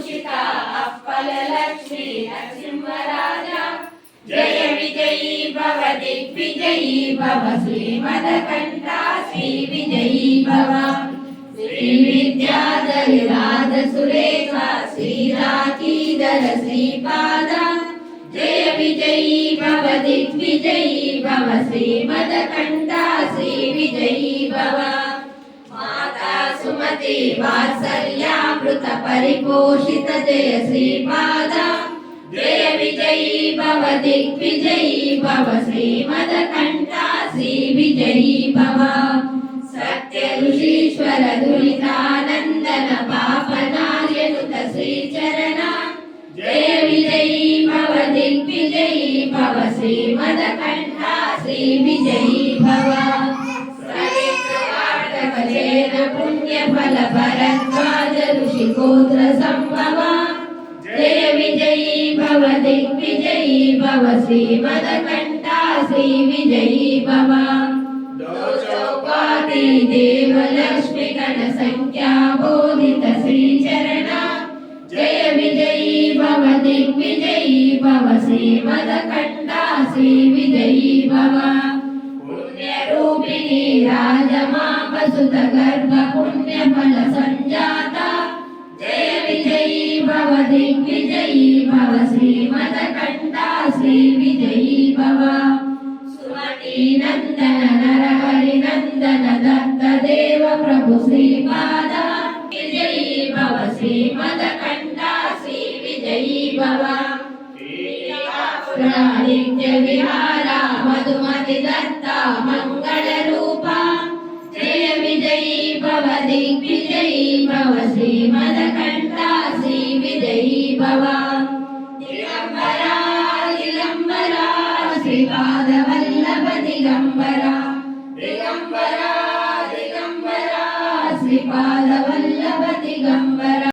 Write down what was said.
परिपोषित apple Lakshmi नरसिंहराजा जय विजयी भव दिग्विजयी भव श्रीमदकण्ठा श्री विजयी भव श्री विद्याधर राज सुरेखा श्रीराकीधर श्रीपाद जय विजयी भव दिग्विजयी भव श्रीमदकण्ठा श्री विजयी भव माता सुमति वात्सल्यामृत परिपोषित जय श्रीपाद जय विजयी भव दिग्विजयी भव श्रीमदकण्ठा श्री विजयी भव सत्य ऋषीश्वर दुरितानन्दन पापनार्यनुत श्रीचरण जय विजयी भव दिग्विजयी भव श्रीमदकण्ठा श्री विजयी भव सरित्रवाटकजेन पुण्यफल भरद्वाज ऋषिगोत्र संभव जय विजयी भव दिग्विजयी भव श्रीमदकण्ठा श्री विजयी भव चौपाती देव लक्ष्मी गण संख्या बोधित श्रीचरण जय विजयी भव दिग्विजयी भव श्रीमदकण्ठा श्री विजयी भव पुण्यरूपिणी राजमापसुत गर्भ पुण्यफल संजाता जय विजयी भव दिग्विजयी भव श्रीमदकण्ठा श्री विजयी भव सुमती नंदन नरहरि नंदन दत्त देव प्रभु श्रीपाद विजयी भव श्रीमदकण्ठा श्री विजयी भव नित्य विहारा मधुमति दत्ता मंगल रूपा जय विजयी भव दिग्विजयी भव श्रीमदकण्ठा श्री विजयी भव दिगंबरा दिगंबरा श्रीपाद वल्लभ दिगंबरा दिगंबरा दिगंबरा श्रीपाद वल्लभ दिगंबरा।